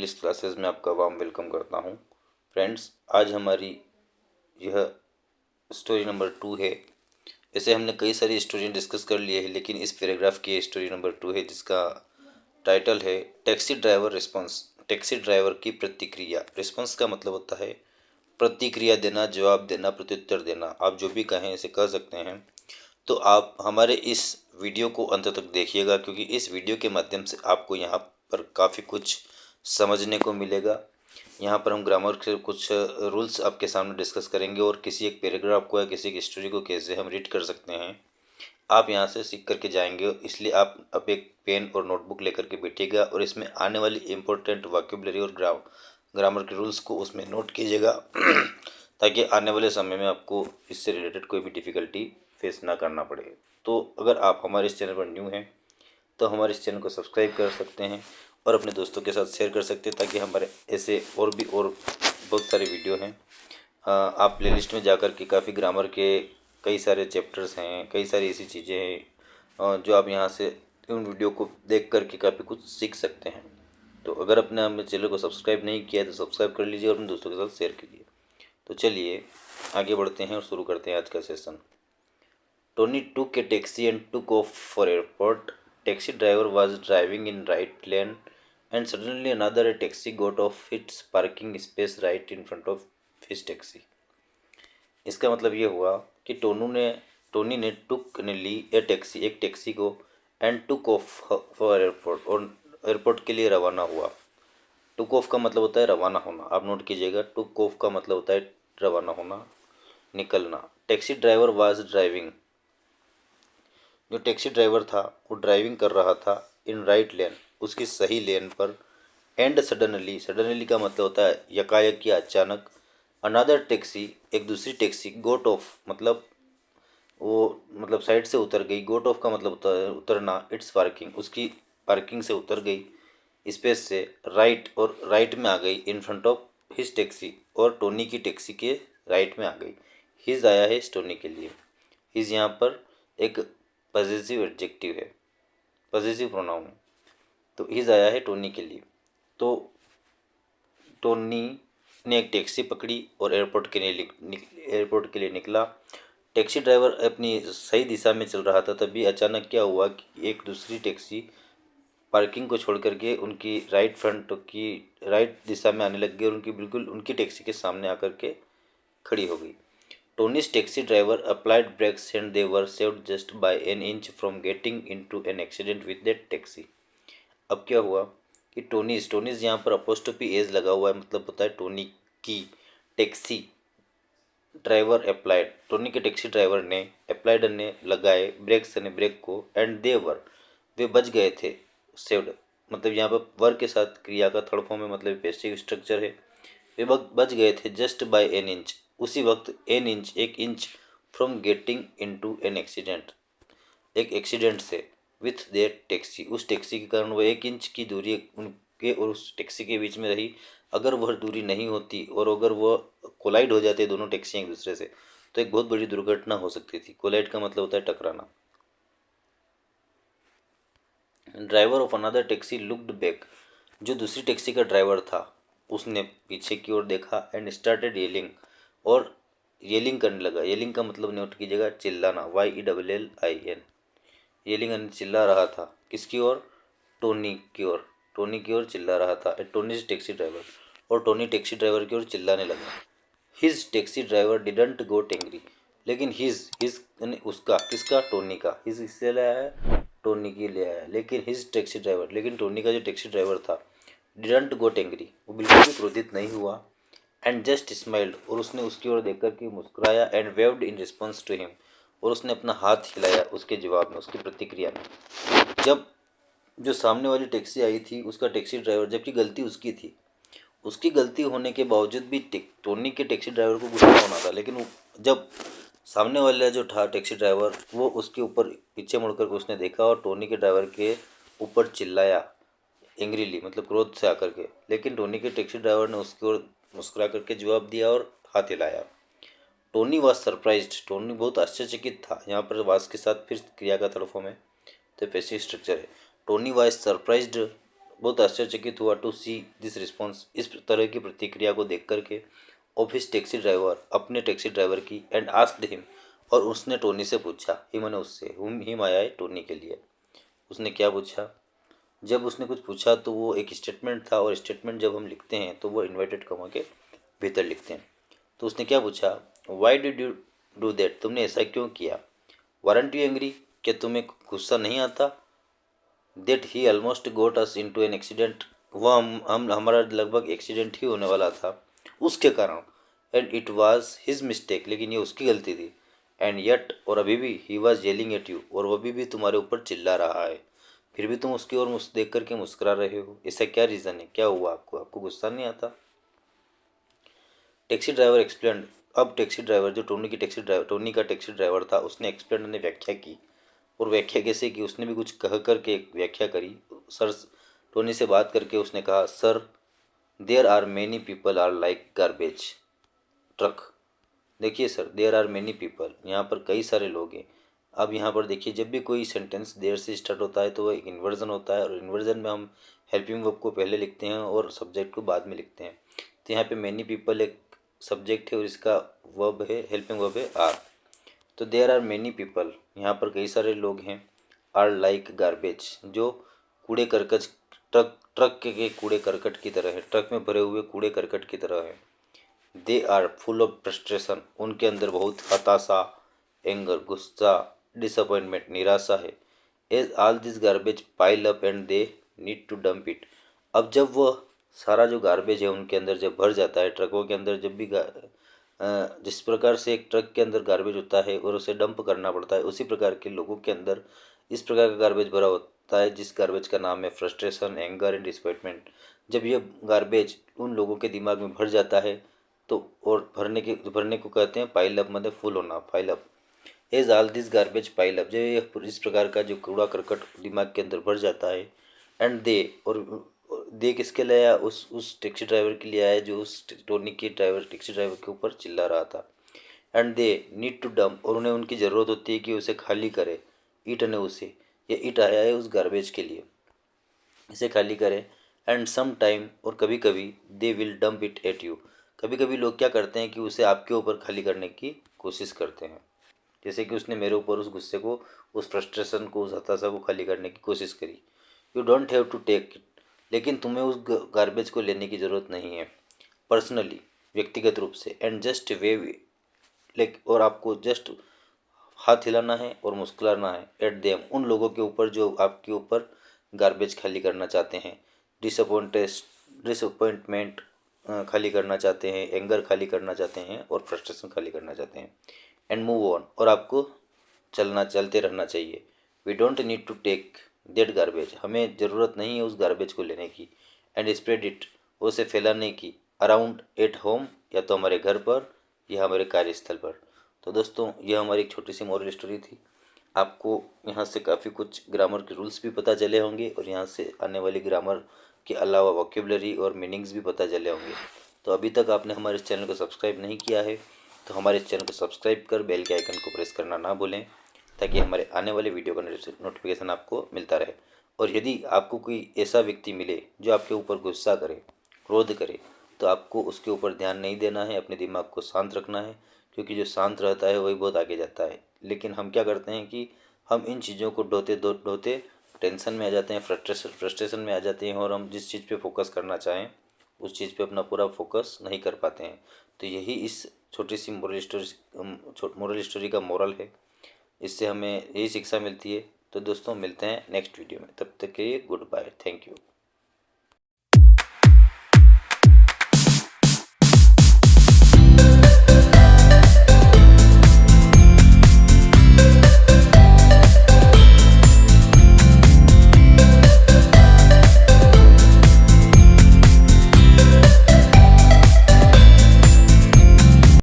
English classes में आपका warm welcome करता हूं। फ्रेंड्स, आज हमारी यह स्टोरी नंबर 2 है। ऐसे हमने कई सारी स्टोरी डिस्कस कर लिए हैं, लेकिन इस पैराग्राफ की स्टोरी नंबर 2 है, जिसका टाइटल है taxi driver response. Taxi driver की प्रतिक्रिया। रिस्पॉन्स का मतलब होता है प्रतिक्रिया देना, जवाब देना, प्रत्युत्तर देना। आप जो भी कहें इसे कह सकते हैं। तो आप हमारे इस वीडियो को अंत तक देखिएगा, क्योंकि इस वीडियो के माध्यम से आपको यहाँ पर काफ़ी कुछ समझने को मिलेगा। यहाँ पर हम ग्रामर के कुछ रूल्स आपके सामने डिस्कस करेंगे और किसी एक पैराग्राफ को या किसी एक स्टोरी को कैसे हम रीड कर सकते हैं, आप यहाँ से सीख करके जाएंगे। इसलिए आप अब एक पेन और नोटबुक लेकर के बैठिएगा और इसमें आने वाली इम्पोर्टेंट वोकैबुलरी और ग्रामर के रूल्स को उसमें नोट कीजिएगा ताकि आने वाले समय में आपको इससे रिलेटेड कोई भी डिफ़िकल्टी फेस ना करना पड़े। तो अगर आप हमारे इस चैनल पर न्यू हैं तो हमारे इस चैनल को सब्सक्राइब कर सकते हैं और अपने दोस्तों के साथ शेयर कर सकते हैं, ताकि हमारे ऐसे और बहुत सारे वीडियो हैं। आप प्लेलिस्ट में जाकर के काफ़ी ग्रामर के कई सारे चैप्टर्स हैं, कई सारी ऐसी चीज़ें हैं जो आप यहाँ से उन वीडियो को देख करके काफ़ी कुछ सीख सकते हैं। तो अगर अपने हमें चैनल को सब्सक्राइब नहीं किया तो सब्सक्राइब कर लीजिए और अपने दोस्तों के साथ शेयर कीजिए। तो चलिए आगे बढ़ते हैं और शुरू करते हैं आज का session. Tony took a taxi and took off for airport. Taxi driver was driving in right lane and suddenly another taxi got off its parking space right in front of his taxi. इसका मतलब ये हुआ कि Tony ने ली ए taxi, एक taxi को, and took off for airport, और airport के लिए रवाना हुआ। टुक ऑफ का मतलब होता है रवाना होना, आप नोट कीजिएगा। टुक ऑफ का मतलब होता है रवाना होना, निकलना। टैक्सी ड्राइवर वाज ड्राइविंग, जो टैक्सी ड्राइवर था वो ड्राइविंग कर रहा था इन राइट लेन, उसकी सही लेन पर। एंड सडनली, सडनली का मतलब होता है यकायक या अचानक। अनदर टैक्सी, एक दूसरी टैक्सी, गोट ऑफ मतलब वो साइड से उतर गई। गोट ऑफ का मतलब होता है उतरना। इट्स पार्किंग, उसकी पार्किंग से उतर गई, स्पेस से राइट, और राइट में आ गई। In front of his taxi, और टोनी की टैक्सी के राइट में आ गई। हिज आया है टोनी के लिए। हिज यहाँ पर एक पॉजिटिव एडजेक्टिव है, पॉजिटिव प्रोनाउन है। तो हिज आया है टोनी के लिए। तो टोनी ने एक टैक्सी पकड़ी और एयरपोर्ट के लिए निकला। टैक्सी ड्राइवर अपनी सही दिशा में चल रहा था, तभी अचानक क्या हुआ कि एक दूसरी टैक्सी पार्किंग को छोड़ करके उनकी राइट दिशा में आने लग गई और उनकी टैक्सी के सामने आकर के खड़ी हो गई। Tony's taxi driver applied brakes and they were saved just by an inch from getting into an accident with that taxi. अब क्या हुआ कि टोनीज यहाँ पर अपोस्ट्रोफी एज लगा हुआ है, मतलब होता है टोनी की टैक्सी ड्राइवर अप्लाइड, टोनी के टैक्सी ड्राइवर ने अप्लाइड ने लगाए ब्रेक्स ने ब्रेक को, एंड वे बच गए थे। सेव्ड मतलब यहाँ पर वर्ग के साथ क्रिया का थर्ड फॉर्म में, मतलब पैसिव स्ट्रक्चर है। वे बच गए थे जस्ट बाय एन इंच, उसी वक्त। एन इंच, एक inch, from getting into an accident, एक एक्सीडेंट से, विथ देयर टैक्सी, उस टैक्सी के कारण वो एक इंच की दूरी उनके और उस टैक्सी के बीच में रही। अगर वह दूरी नहीं होती और अगर वह कोलाइड हो जाते दोनों टैक्सियाँ एक दूसरे से, तो एक बहुत बड़ी दुर्घटना हो सकती थी। कोलाइड का मतलब होता है टकराना। Driver of another taxi looked back, जो दूसरी टैक्सी का ड्राइवर था उसने पीछे की ओर देखा। एंड स्टार्टेड येलिंग, और येलिंग करने लगा। येलिंग का मतलब नोट कीजिएगा चिल्लाना, YELLIN। येलिंग चिल्ला रहा था, किसकी ओर? टोनी की ओर। टोनी की ओर चिल्ला रहा था। टोनी टैक्सी ड्राइवर, और टोनी टैक्सी ड्राइवर की ओर चिल्लाने लगा। His taxi driver didn't got angry, लेकिन हिज उसका, किसका? टोनी का। हिज इससे लाया है, टोनी की ले आया। लेकिन हिज टैक्सी ड्राइवर, लेकिन टोनी का जो टैक्सी ड्राइवर था, डिडंट गोट एंग्री, वो बिल्कुल भी क्रोधित नहीं हुआ। एंड जस्ट स्माइल्ड, और उसने उसकी ओर देख कर के मुस्कुराया। And waved in response to him, और उसने अपना हाथ हिलाया उसके जवाब में, उसकी प्रतिक्रिया में। जब जो सामने वाली टैक्सी आई थी, उसका टैक्सी ड्राइवर, जबकि गलती उसकी थी, उसकी गलती होने के बावजूद भी टोनी के टैक्सी ड्राइवर को गुस्सा होना था। लेकिन जब सामने वाला जो था टैक्सी ड्राइवर, वो उसके ऊपर पीछे मुड़कर के उसने देखा और टोनी के ड्राइवर के ऊपर चिल्लाया एंग्रीली, मतलब क्रोध से आकर के। लेकिन टोनी के टैक्सी ड्राइवर ने उसकी ओर मुस्कुरा करके जवाब दिया और हाथ हिलाया। टोनी वाज सरप्राइज्ड, टोनी बहुत आश्चर्यचकित था। यहाँ पर वाज के साथ फिर क्रिया का थर्ड फॉर्म है, तो पैसिव स्ट्रक्चर है। टोनी वाज सरप्राइज्ड बहुत आश्चर्यचकित हुआ टू सी दिस रिस्पॉन्स, इस तरह की प्रतिक्रिया को देख करके ऑफ हिज टैक्सी ड्राइवर, अपने टैक्सी ड्राइवर की, एंड आस्क्ड हिम, और उसने टोनी से पूछा, ही मैंने उससे, हिम आया है टोनी के लिए। उसने क्या पूछा? जब उसने कुछ पूछा तो वो एक स्टेटमेंट था, और स्टेटमेंट जब हम लिखते हैं तो वो इन्वर्टेड कॉमा के भीतर लिखते हैं। तो उसने क्या पूछा? Why did you do that, तुमने ऐसा क्यों किया? वारंट यू एंग्री, क्या तुम्हें गुस्सा नहीं आता? That he almost got us into an accident, वह हम हमारा लगभग एक्सीडेंट ही होने वाला था उसके कारण। And it was his mistake, लेकिन ये उसकी गलती थी। एंड यट, और अभी भी, he was yelling at you, और वो अभी भी तुम्हारे ऊपर चिल्ला रहा है, फिर भी तुम उसकी ओर देख करके मुस्कुरा रहे हो। इसका क्या रीज़न है? क्या हुआ आपको? आपको गुस्सा नहीं आता? Taxi driver explain. अब टैक्सी ड्राइवर, जो टोनी का टैक्सी ड्राइवर था, उसने एक्सप्लेन, ने व्याख्या की। और व्याख्या कैसे की? उसने भी कुछ कह करके एक व्याख्या करी। सर, टोनी से बात करके उसने कहा, sir there are many people are like garbage truck. देखिए sir, there are many people, यहाँ पर कई सारे लोग हैं। अब यहाँ पर देखिए, जब भी कोई सेंटेंस देर से स्टार्ट होता है तो वह एक इन्वर्जन होता है, और इन्वर्जन में हम हेल्पिंग वर्ब को पहले लिखते हैं और सब्जेक्ट को बाद में लिखते हैं। तो यहाँ पे मैनी पीपल एक सब्जेक्ट है और इसका वर्ब है, हेल्पिंग वर्ब है आर। तो देयर आर मैनी पीपल, यहाँ पर कई सारे लोग हैं। आर लाइक गार्बेज, जो कूड़े करकट, ट्रक के कूड़े करकट की तरह है, ट्रक में भरे हुए कूड़े करकट की तरह है। They are full of frustration, उनके अंदर बहुत हताशा, एंगर गुस्सा, डिसअपॉइंटमेंट निराशा है। As all this garbage pile up and they need to dump it. अब जब वह सारा जो गार्बेज है उनके अंदर जब भर जाता है, ट्रकों के अंदर जब भी जिस प्रकार से एक ट्रक के अंदर गार्बेज होता है और उसे डंप करना पड़ता है, उसी प्रकार के लोगों के अंदर इस प्रकार का गार्बेज भरा होता है, जिस गार्बेज का नाम है फ्रस्ट्रेशन, एंगर एंड डिसअपॉइंटमेंट। जब यह गार्बेज उन लोगों के दिमाग में भर जाता है तो, और भरने को कहते हैं पाइल अप, मतलब फुल होना, pile up. As all this garbage pile up, जब ये इस प्रकार का जो कूड़ा करकट दिमाग के अंदर भर जाता है। एंड दे, और दे किसके लिए आया? उस टैक्सी ड्राइवर के लिए आया जो उस टोनी के टैक्सी ड्राइवर के ऊपर चिल्ला रहा था। And they need to dump, और उन्हें उनकी ज़रूरत होती है कि उसे खाली करे। ईट ने उसे, ये ईट आया है उस गार्बेज के लिए, इसे खाली करें। एंड सम टाइम, और कभी कभी, they will dump it at you, कभी कभी लोग क्या करते हैं कि उसे आपके ऊपर खाली करने की कोशिश करते हैं। जैसे कि उसने मेरे ऊपर उस गुस्से को, उस फ्रस्ट्रेशन को, उस हताशा को खाली करने की कोशिश करी। You don't have to take it, लेकिन तुम्हें उस गार्बेज को लेने की ज़रूरत नहीं है पर्सनली, व्यक्तिगत रूप से। एंड जस्ट वेव, लाइक, और आपको जस्ट हाथ हिलाना है और मुस्कुराना है एट देम, उन लोगों के ऊपर जो आपके ऊपर गार्बेज खाली करना चाहते हैं, डिसअपॉइंटमेंट खाली करना चाहते हैं, एंगर खाली करना चाहते हैं, और फ्रस्ट्रेशन खाली करना चाहते हैं। एंड मूव ऑन, और आपको चलते रहना चाहिए। We don't need to take that garbage, हमें ज़रूरत नहीं है उस गार्बेज को लेने की। एंड स्प्रेड इट, उसे फैलाने की। अराउंड एट होम, या तो हमारे घर पर या हमारे कार्यस्थल पर। तो दोस्तों, यह हमारी एक छोटी सी मॉरल स्टोरी थी। आपको यहाँ से काफ़ी कुछ ग्रामर के रूल्स भी पता चले होंगे, और यहाँ से आने वाली ग्रामर के अलावा वोकेबलरी और मीनिंग्स भी पता चले होंगे। तो अभी तक आपने हमारे इस चैनल को सब्सक्राइब नहीं किया है तो हमारे इस चैनल को सब्सक्राइब कर बेल के आइकन को प्रेस करना ना भूलें, ताकि हमारे आने वाले वीडियो का नोटिफिकेशन आपको मिलता रहे। और यदि आपको कोई ऐसा व्यक्ति मिले जो आपके ऊपर गुस्सा करे, क्रोध करे, तो आपको उसके ऊपर ध्यान नहीं देना है, अपने दिमाग को शांत रखना है, क्योंकि जो शांत रहता है वही बहुत आगे जाता है। लेकिन हम क्या करते हैं कि हम इन चीज़ों को ढोते टेंशन में आ जाते हैं, फ्रस्ट्रेशन में आ जाते हैं, और हम जिस चीज़ पे फोकस करना चाहें उस चीज़ पे अपना पूरा फोकस नहीं कर पाते हैं। तो यही इस छोटी सी मोरल स्टोरी का मोरल है। इससे हमें यही शिक्षा मिलती है। तो दोस्तों, मिलते हैं नेक्स्ट वीडियो में, तब तक के लिए गुड बाय, थैंक यू।